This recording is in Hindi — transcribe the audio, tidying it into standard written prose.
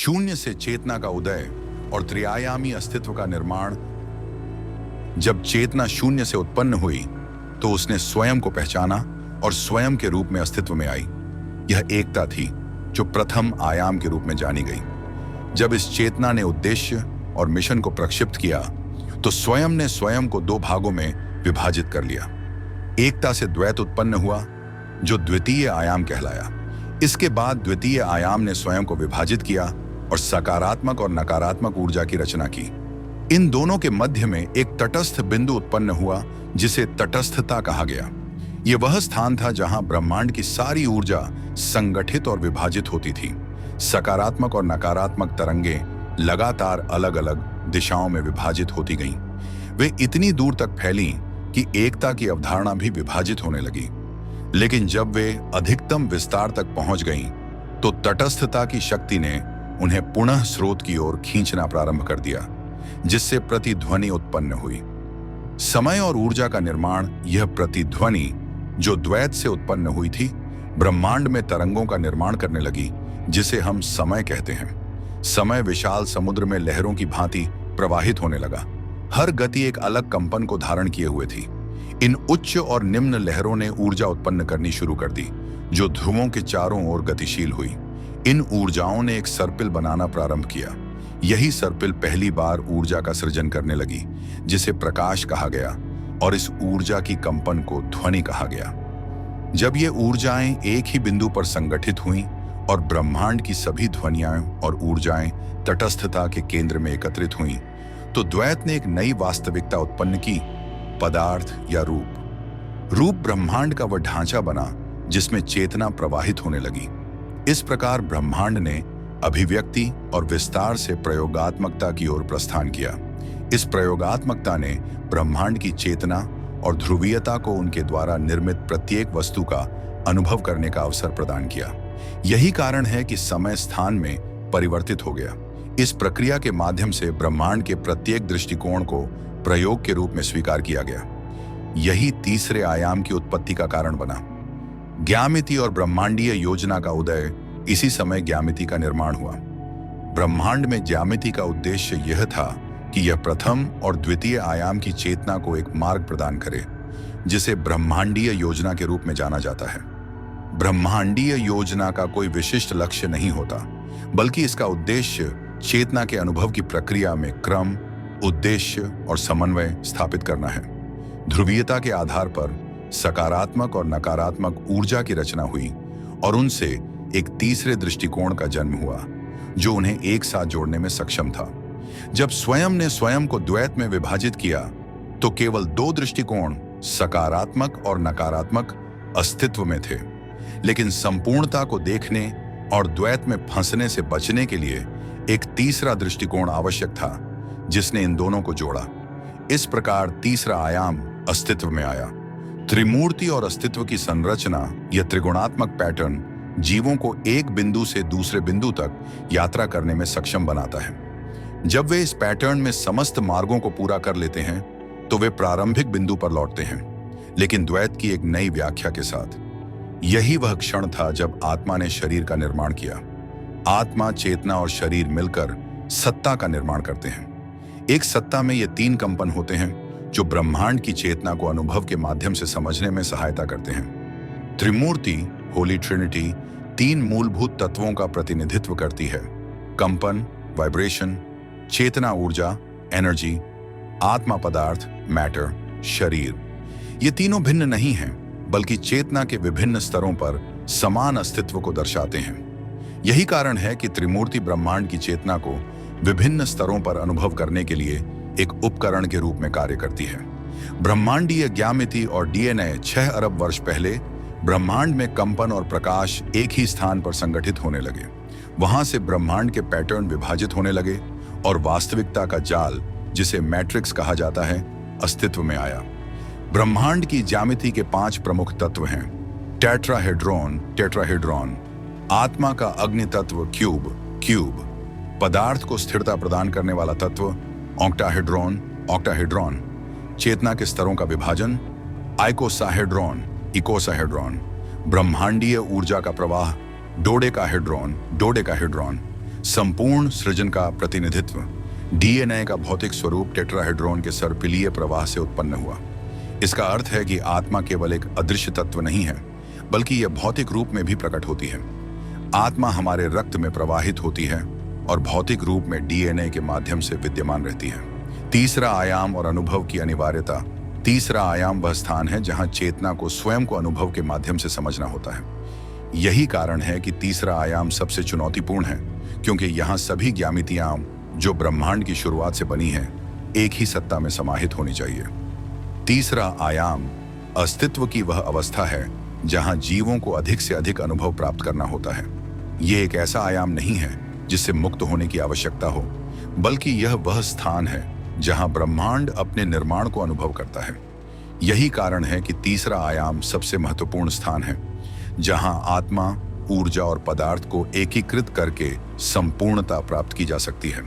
शून्य से चेतना का उदय और त्रिआयामी अस्तित्व का निर्माण। जब चेतना शून्य से उत्पन्न हुई तो उसने स्वयं को पहचाना और स्वयं के रूप में अस्तित्व में आई। यह एकता थी जो प्रथम आयाम के रूप में जानी गई। जब इस चेतना ने उद्देश्य और मिशन को प्रक्षिप्त किया तो स्वयं ने स्वयं को दो भागों में विभाजित कर लिया। एकता से द्वैत उत्पन्न हुआ जो द्वितीय आयाम कहलाया। इसके बाद द्वितीय आयाम ने स्वयं को विभाजित किया और सकारात्मक और नकारात्मक ऊर्जा की रचना की। इन दोनों के मध्य में एक तटस्थ बिंदु उत्पन्न हुआ जिसे तटस्थता कहा गया। यह वह स्थान था जहां ब्रह्मांड की सारी ऊर्जा संगठित और विभाजित होती थी। सकारात्मक और नकारात्मक तरंगें लगातार अलग अलग दिशाओं में विभाजित होती गईं। वे इतनी दूर तक फैलीं कि एकता की अवधारणा भी विभाजित होने लगी। लेकिन जब वे अधिकतम विस्तार तक पहुंच गईं, तो तटस्थता की शक्ति ने उन्हें पुनः स्रोत की ओर खींचना प्रारंभ कर दिया, जिससे प्रतिध्वनि उत्पन्न हुई। समय और ऊर्जा का निर्माण। यह प्रतिध्वनि जो द्वैत से उत्पन्न हुई थी, ब्रह्मांड में तरंगों का निर्माण करने लगी, जिसे हम समय कहते हैं। समय विशाल समुद्र में लहरों की भांति प्रवाहित होने लगा। हर गति एक अलग कंपन को धारण किए हुए थी। इन उच्च और निम्न लहरों ने ऊर्जा उत्पन्न करनी शुरू कर दी, जो ध्रुवों के चारों ओर गतिशील हुई। इन ऊर्जाओं ने एक सर्पिल बनाना प्रारंभ किया। यही सर्पिल पहली बार ऊर्जा का सृजन करने लगी, जिसे प्रकाश कहा गया, और इस ऊर्जा की कंपन को ध्वनि कहा गया। जब ये ऊर्जाएं एक ही बिंदु पर संगठित हुईं और ब्रह्मांड की सभी ध्वनियां और ऊर्जाएं तटस्थता के केंद्र में एकत्रित हुईं, तो द्वैत ने एक नई वास्तविकता उत्पन्न की, पदार्थ या रूप। रूप ब्रह्मांड का वह ढांचा बना जिसमें चेतना प्रवाहित होने लगी। इस प्रकार ब्रह्मांड ने अभिव्यक्ति और विस्तार से प्रयोगात्मकता की ओर प्रस्थान किया। इस प्रयोगात्मकता ने ब्रह्मांड की चेतना और ध्रुवीयता को उनके द्वारा निर्मित प्रत्येक वस्तु का अनुभव करने का अवसर प्रदान किया। यही कारण है कि समय स्थान में परिवर्तित हो गया। इस प्रक्रिया के माध्यम से ब्रह्मांड के प्रत्येक दृष्टिकोण को प्रयोग के रूप में स्वीकार किया गया। यही तीसरे आयाम की उत्पत्ति का कारण बना। ज्यामिति और ब्रह्मांडीय योजना का उदय। इसी समय ज्यामिति का निर्माण हुआ। ब्रह्मांड में ज्यामिति का उद्देश्य यह था कि यह प्रथम और द्वितीय आयाम की चेतना को एक मार्ग प्रदान करे, जिसे ब्रह्मांडीय योजना के रूप में जाना जाता है। ब्रह्मांडीय योजना का कोई विशिष्ट लक्ष्य नहीं होता, बल्कि इसका उद्देश्य चेतना के अनुभव की प्रक्रिया में क्रम, उद्देश्य और समन्वय स्थापित करना है। ध्रुवीयता के आधार पर सकारात्मक और नकारात्मक ऊर्जा की रचना हुई और उनसे एक तीसरे दृष्टिकोण का जन्म हुआ, जो उन्हें एक साथ जोड़ने में सक्षम था। जब स्वयं ने स्वयं को द्वैत में विभाजित किया, तो केवल दो दृष्टिकोण, सकारात्मक और नकारात्मक, अस्तित्व में थे। लेकिन संपूर्णता को देखने और द्वैत में फंसने से बचने के लिए एक तीसरा दृष्टिकोण आवश्यक था, जिसने इन दोनों को जोड़ा। इस प्रकार तीसरा आयाम अस्तित्व में आया। त्रिमूर्ति और अस्तित्व की संरचना, यह त्रिगुणात्मक पैटर्न जीवों को एक बिंदु से दूसरे बिंदु तक यात्रा करने में सक्षम बनाता है। जब वे इस पैटर्न में समस्त मार्गों को पूरा कर लेते हैं, तो वे प्रारंभिक बिंदु पर लौटते हैं, लेकिन द्वैत की एक नई व्याख्या के साथ। यही वह क्षण था जब आत्मा ने शरीर का निर्माण किया। आत्मा, चेतना और शरीर मिलकर सत्ता का निर्माण करते हैं। एक सत्ता में ये तीन कंपन होते हैं जो ब्रह्मांड की चेतना को अनुभव के माध्यम से समझने में सहायता करते हैं। त्रिमूर्ति, होली ट्रिनिटी, तीन मूलभूत तत्वों का प्रतिनिधित्व करती है: कंपन, वाइब्रेशन, चेतना ऊर्जा, एनर्जी, आत्मा पदार्थ, मैटर, शरीर। ये तीनों भिन्न नहीं हैं, बल्कि चेतना के विभिन्न स्तरों पर समान अस्तित्व को दर्शाते हैं। यही कारण है कि त्रिमूर्ति ब्रह्मांड की चेतना को विभिन्न स्तरों पर अनुभव करने के लिए एक उपकरण के रूप में कार्य करती है। ब्रह्मांडीय ज्यामिति और डीएनए 6 अरब वर्ष पहले ब्रह्मांड में कंपन और प्रकाश एक ही स्थान पर संगठित होने लगे। वहां से ब्रह्मांड के पैटर्न विभाजित होने लगे और वास्तविकता का जाल, जिसे मैट्रिक्स कहा जाता है, अस्तित्व में आया। ब्रह्मांड की ज्यामिति के 5 प्रमुख तत्व हैं: टेट्राहेड्रॉन, आत्मा का अग्नि तत्व क्यूब, पदार्थ को स्थिरता प्रदान करने वाला तत्व ऑक्टाहेड्रॉन, चेतना के स्तरों का विभाजन इकोसाहेड्रॉन, ब्रह्मांडीय ऊर्जा का प्रवाह डोडेकाहेड्रॉन, संपूर्ण सृजन का प्रतिनिधित्व। डीएनए का भौतिक स्वरूप टेट्राहेड्रॉन के सर्पिलीय प्रवाह से उत्पन्न हुआ। इसका अर्थ है कि आत्मा केवल एक अदृश्य तत्व नहीं है, बल्कि यह भौतिक रूप में भी प्रकट होती है। आत्मा हमारे रक्त में प्रवाहित होती है और भौतिक रूप में डीएनए के माध्यम से विद्यमान रहती है। तीसरा आयाम और अनुभव की अनिवार्यता। तीसरा आयाम वह स्थान है जहां चेतना को स्वयं को अनुभव के माध्यम से समझना होता है। यही कारण है कि तीसरा आयाम सबसे चुनौतीपूर्ण है, क्योंकि यहाँ सभी ज्यामितियां जो ब्रह्मांड की शुरुआत से बनी है एक ही सत्ता में समाहित होनी चाहिए। तीसरा आयाम अस्तित्व की वह अवस्था है जहां जीवों को अधिक से अधिक अनुभव प्राप्त करना होता है। यह एक ऐसा आयाम नहीं है जिससे मुक्त होने की आवश्यकता हो, बल्कि यह वह स्थान है जहां ब्रह्मांड अपने निर्माण को अनुभव करता है। यही कारण है कि तीसरा आयाम सबसे महत्वपूर्ण स्थान है, जहां आत्मा, ऊर्जा और पदार्थ को एकीकृत करके संपूर्णता प्राप्त की जा सकती है।